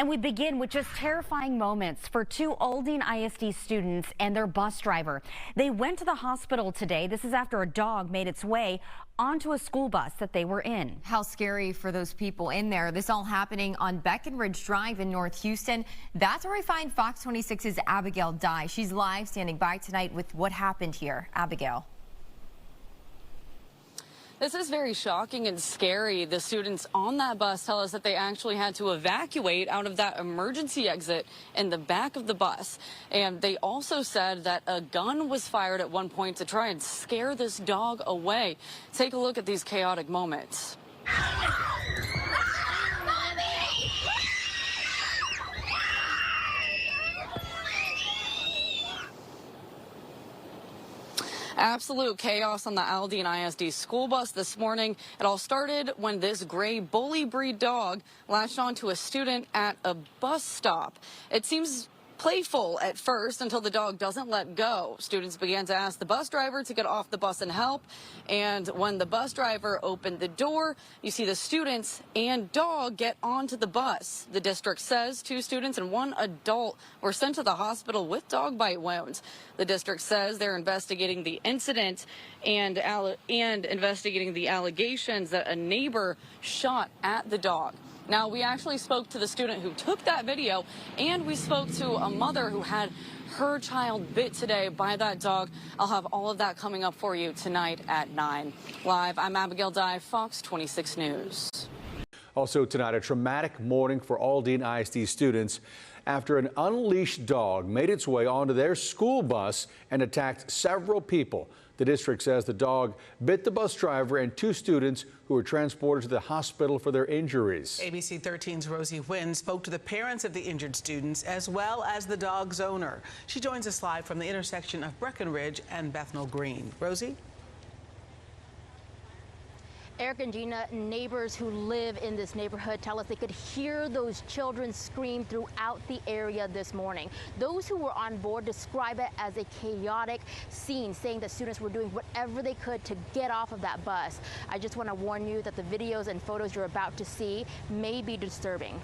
And we begin with just terrifying moments for two Aldine ISD students and their bus driver. They went to the hospital today. This is after a dog made its way onto a school bus that they were in. How scary for those people in there. This all happening on Breckenridge Drive in North Houston. That's where we find Fox 26's Abigail Dye. She's live standing by tonight with what happened here. Abigail. This is very shocking and scary. The students on that bus tell us that they actually had to evacuate out of that emergency exit in the back of the bus. And they also said that a gun was fired at one point to try and scare this dog away. Take a look at these chaotic moments. Absolute chaos on the Aldine ISD school bus this morning. It all started when this gray bully breed dog latched onto a student at a bus stop. It seems playful at first until the dog doesn't let go. Students began to ask the bus driver to get off the bus and help. And when the bus driver opened the door, you see the students and dog get onto the bus. The district says 2 students and 1 adult were sent to the hospital with dog bite wounds. The district says they're investigating the incident and investigating the allegations that a neighbor shot at the dog. Now, we actually spoke to the student who took that video, and we spoke to a mother who had her child bit today by that dog. I'll have all of that coming up for you tonight at 9. Live, I'm Abigail Dye, Fox 26 News. Also tonight, a traumatic morning for Aldine ISD students after an unleashed dog made its way onto their school bus and attacked several people. The district says the dog bit the bus driver and 2 students who were transported to the hospital for their injuries. ABC 13's Rosie Wynn spoke to the parents of the injured students as well as the dog's owner. She joins us live from the intersection of Breckenridge and Bethnal Green. Rosie? Eric and Gina, neighbors who live in this neighborhood tell us they could hear those children scream throughout the area this morning. Those who were on board describe it as a chaotic scene, saying that students were doing whatever they could to get off of that bus. I just want to warn you that the videos and photos you're about to see may be disturbing.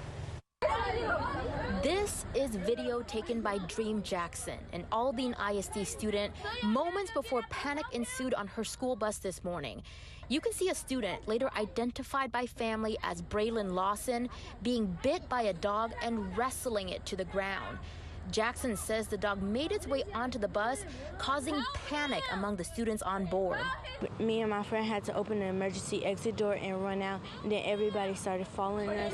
This is video taken by Dream Jackson, an Aldine ISD student, moments before panic ensued on her school bus this morning. You can see a student, later identified by family as Braylon Lawson, being bit by a dog and wrestling it to the ground. Jackson says the dog made its way onto the bus, causing panic among the students on board. Me and my friend had to open the emergency exit door and run out, and then everybody started following us.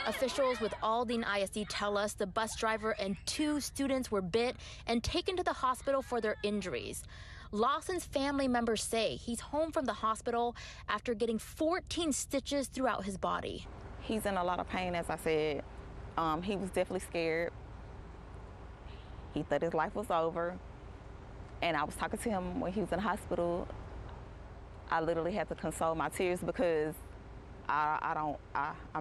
Officials with Aldine ISD tell us the bus driver and 2 students were bit and taken to the hospital for their injuries. Lawson's family members say he's home from the hospital after getting 14 stitches throughout his body. He's in a lot of pain, as I said. He was definitely scared. He thought his life was over. And I was talking to him when he was in the hospital. I literally had to console my tears because I'm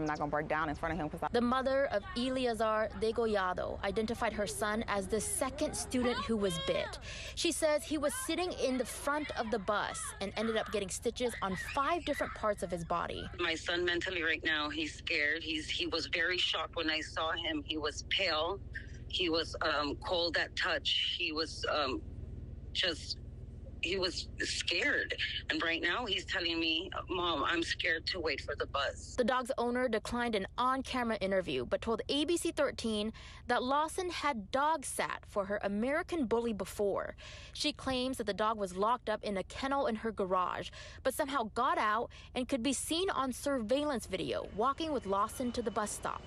not going to break down in front of him. The mother of Eleazar Degollado identified her son as the 2nd student who was bit. She says he was sitting in the front of the bus and ended up getting stitches on 5 different parts of his body. My son mentally right now, he's scared. He was very shocked when I saw him. He was pale. He was cold at touch. He was he was scared. And right now he's telling me, Mom, I'm scared to wait for the bus. The dog's owner declined an on-camera interview, but told ABC 13 that Lawson had dog sat for her American Bully before. She claims that the dog was locked up in a kennel in her garage, but somehow got out and could be seen on surveillance video walking with Lawson to the bus stop.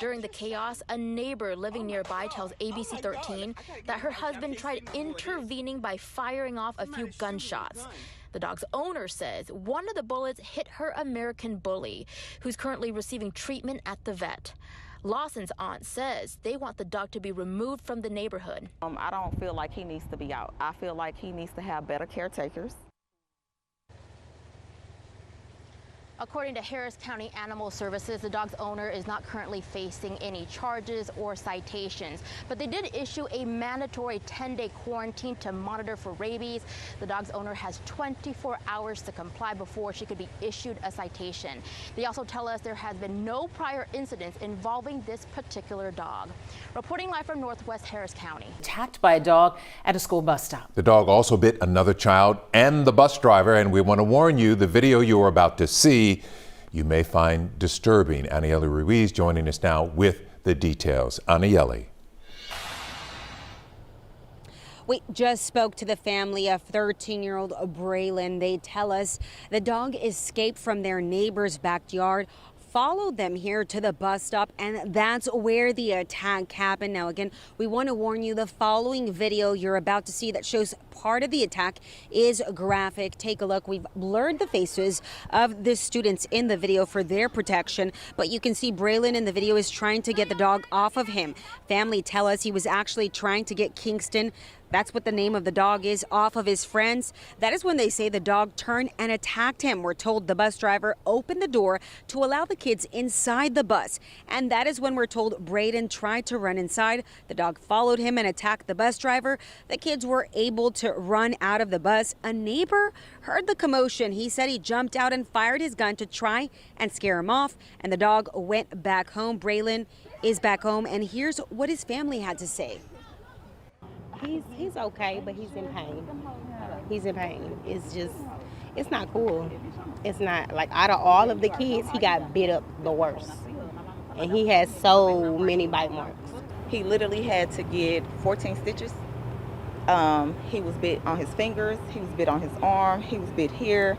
During the chaos, a neighbor living nearby tells ABC 13 that her husband tried intervening by firing off a few gunshots. The dog's owner says one of the bullets hit her American Bully, who's currently receiving treatment at the vet. Lawson's aunt says they want the dog to be removed from the neighborhood. I don't feel like he needs to be out. I feel like he needs to have better caretakers. According to Harris County Animal Services, the dog's owner is not currently facing any charges or citations, but they did issue a mandatory 10-day quarantine to monitor for rabies. The dog's owner has 24 hours to comply before she could be issued a citation. They also tell us there has been no prior incidents involving this particular dog. Reporting live from Northwest Harris County. Attacked by a dog at a school bus stop. The dog also bit another child and the bus driver, and we want to warn you, the video you are about to see you may find disturbing. Anieli Ruiz joining us now with the details. Anieli. We just spoke to the family of 13-year-old Braylon. They tell us the dog escaped from their neighbor's backyard, followed them here to the bus stop, and that's where the attack happened. Now, again, we want to warn you, the following video you're about to see that shows part of the attack is graphic. Take a look. We've blurred the faces of the students in the video for their protection, but you can see Braylon in the video is trying to get the dog off of him. Family tell us he was actually trying to get Kingston, that's what the name of the dog is, off of his friends. That is when they say the dog turned and attacked him. We're told the bus driver opened the door to allow the kids inside the bus. And that is when we're told Braden tried to run inside. The dog followed him and attacked the bus driver. The kids were able to run out of the bus. A neighbor heard the commotion. He said he jumped out and fired his gun to try and scare him off. And the dog went back home. Braylon is back home. And here's what his family had to say. He's okay, but he's in pain. He's in pain. It's not cool. It's not, like, out of all of the kids, he got bit up the worst. And he has so many bite marks. He literally had to get 14 stitches. He was bit on his fingers, he was bit on his arm, he was bit here,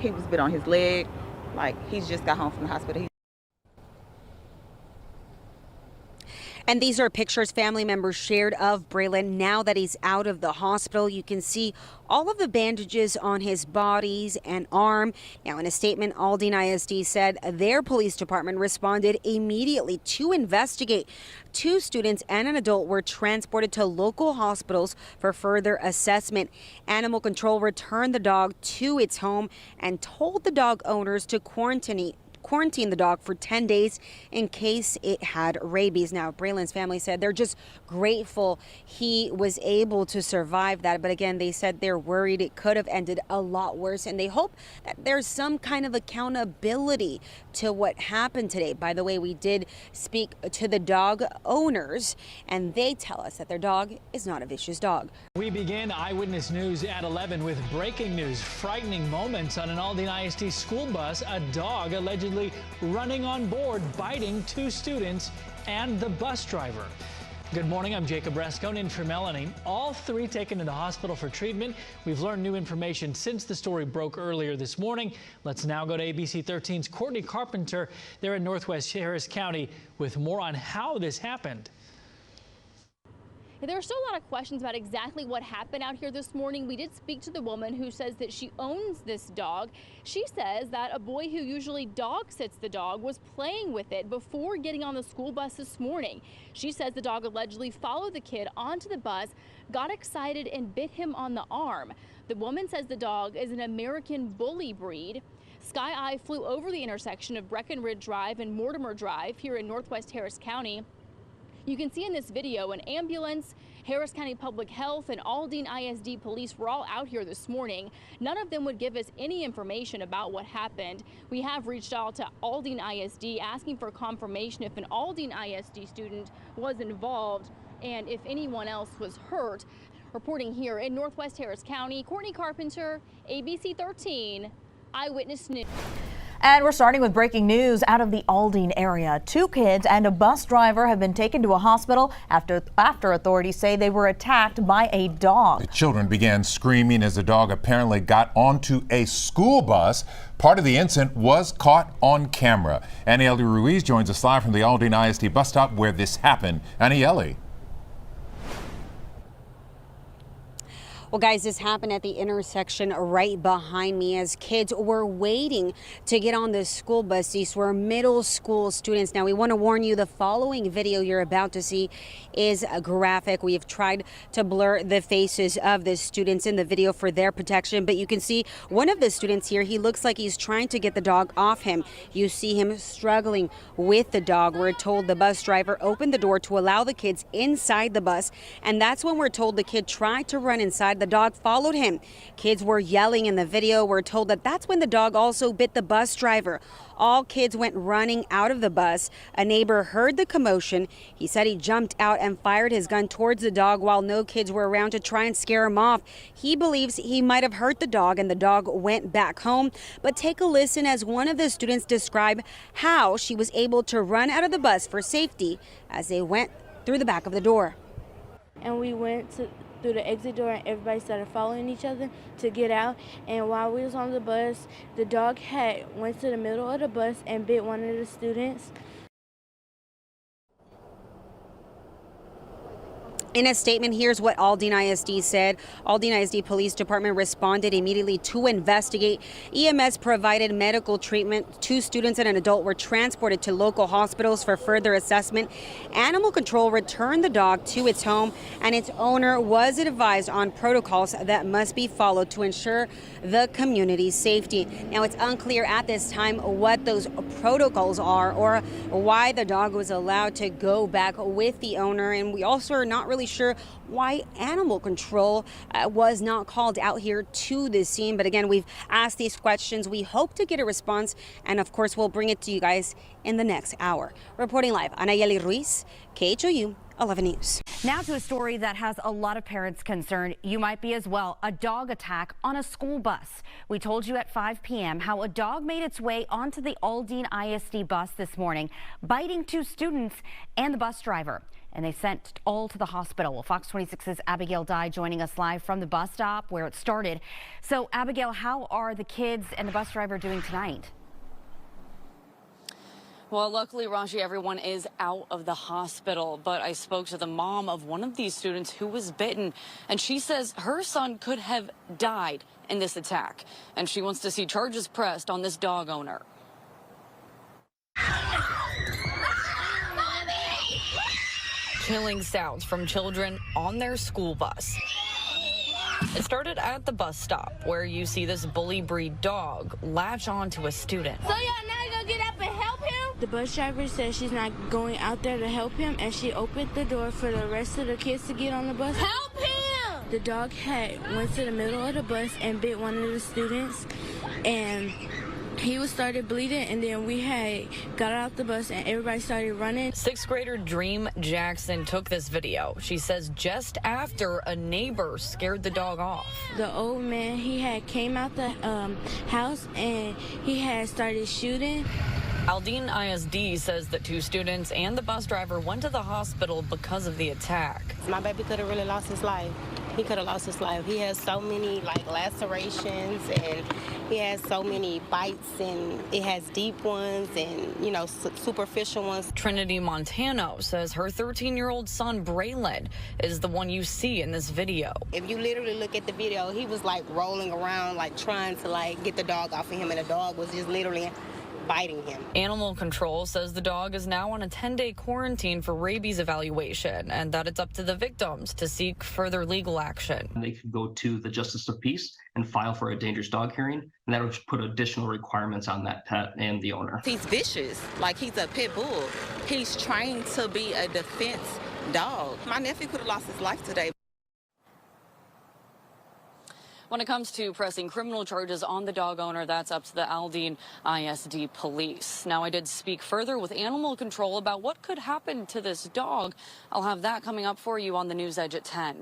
he was bit on his leg. Like, he's just got home from the hospital. And these are pictures family members shared of Braylon now that he's out of the hospital. You can see all of the bandages on his bodies and arm. Now, in a statement, Aldine ISD said their police department responded immediately to investigate. 2 students and an adult were transported to local hospitals for further assessment. Animal control returned the dog to its home and told the dog owners to quarantine the dog for 10 days in case it had rabies. Now, Braylon's family said they're just grateful he was able to survive that. But again, they said they're worried it could have ended a lot worse, and they hope that there's some kind of accountability to what happened today. By the way, we did speak to the dog owners, and they tell us that their dog is not a vicious dog. We begin Eyewitness News at 11 with breaking news. Frightening moments on an Aldine ISD school bus. A dog allegedly running on board, biting 2 students and the bus driver. Good morning, I'm Jacob Rascone in for Melanie. All 3 taken to the hospital for treatment. We've learned new information since the story broke earlier this morning. Let's now go to ABC 13's Courtney Carpenter there in Northwest Harris County with more on how this happened. There are still a lot of questions about exactly what happened out here this morning. We did speak to the woman who says that she owns this dog. She says that a boy who usually dog sits the dog was playing with it before getting on the school bus this morning. She says the dog allegedly followed the kid onto the bus, got excited and bit him on the arm. The woman says the dog is an American bully breed. Sky Eye flew over the intersection of Breckenridge Drive and Mortimer Drive here in Northwest Harris County. You can see in this video an ambulance, Harris County Public Health, and Aldine ISD police were all out here this morning. None of them would give us any information about what happened. We have reached out to Aldine ISD asking for confirmation if an Aldine ISD student was involved and if anyone else was hurt. Reporting here in Northwest Harris County, Courtney Carpenter, ABC 13, Eyewitness News. And we're starting with breaking news out of the Aldine area. 2 kids and a bus driver have been taken to a hospital after authorities say they were attacked by a dog. The children began screaming as the dog apparently got onto a school bus. Part of the incident was caught on camera. Anieli Ruiz joins us live from the Aldine ISD bus stop where this happened. Anieli. Well, guys, this happened at the intersection right behind me as kids were waiting to get on the school bus. These were middle school students. Now, we want to warn you, the following video you're about to see is graphic. We have tried to blur the faces of the students in the video for their protection, but you can see one of the students here. He looks like he's trying to get the dog off him. You see him struggling with the dog. We're told the bus driver opened the door to allow the kids inside the bus, and that's when we're told the kid tried to run inside. The dog followed him. Kids were yelling in the video. We're told that that's when the dog also bit the bus driver. All kids went running out of the bus. A neighbor heard the commotion. He said he jumped out and fired his gun towards the dog while no kids were around to try and scare him off. He believes he might have hurt the dog and the dog went back home. But take a listen as one of the students described how she was able to run out of the bus for safety as they went through the back of the door. And we went through the exit door, and everybody started following each other to get out. And while we was on the bus, the dog went to the middle of the bus and bit one of the students. In a statement, here's what Aldine ISD said. Aldine ISD Police Department responded immediately to investigate. EMS provided medical treatment. 2 students and an adult were transported to local hospitals for further assessment. Animal Control returned the dog to its home, and its owner was advised on protocols that must be followed to ensure the community's safety. Now, it's unclear at this time what those protocols are or why the dog was allowed to go back with the owner, and we also are not really sure why Animal Control was not called out here to the scene. But again, we've asked these questions. We hope to get a response, and of course, we'll bring it to you guys in the next hour. Reporting live, Anayeli Ruiz, KHOU 11 News. Now to a story that has a lot of parents concerned. You might be as well. A dog attack on a school bus. We told you at 5 p.m. how a dog made its way onto the Aldine ISD bus this morning, biting 2 students and the bus driver. And they sent all to the hospital. Well, Fox 26's Abigail Dye joining us live from the bus stop where it started. So, Abigail, how are the kids and the bus driver doing tonight? Well, luckily, Raji, everyone is out of the hospital, but I spoke to the mom of one of these students who was bitten, and she says her son could have died in this attack, and she wants to see charges pressed on this dog owner. Chilling sounds from children on their school bus. It started at the bus stop where you see this bully breed dog latch onto a student. So y'all now gonna get up and help him? The bus driver said she's not going out there to help him, and she opened the door for the rest of the kids to get on the bus. Help him! The dog went to the middle of the bus and bit one of the students, and he started bleeding, and then we got out the bus and everybody started running. 6th grader Dream Jackson took this video. She says just after a neighbor scared the dog off. The old man, he came out the house and he started shooting. Aldine ISD says that 2 students and the bus driver went to the hospital because of the attack. My baby could have really lost his life. He could have lost his life. He has so many lacerations, and he has so many bites, and it has deep ones and superficial ones. Trinity Montano says her 13-year-old son Braylon is the one you see in this video. If you literally look at the video, he was rolling around trying to get the dog off of him, and the dog was just literally biting him. Animal Control says the dog is now on a 10-day quarantine for rabies evaluation, and that it's up to the victims to seek further legal action. They could go to the Justice of Peace and file for a dangerous dog hearing, and that would put additional requirements on that pet and the owner. He's vicious, he's a pit bull. He's trained to be a defense dog. My nephew could have lost his life today. When it comes to pressing criminal charges on the dog owner, that's up to the Aldine ISD police. Now, I did speak further with Animal Control about what could happen to this dog. I'll have that coming up for you on the News Edge at 10.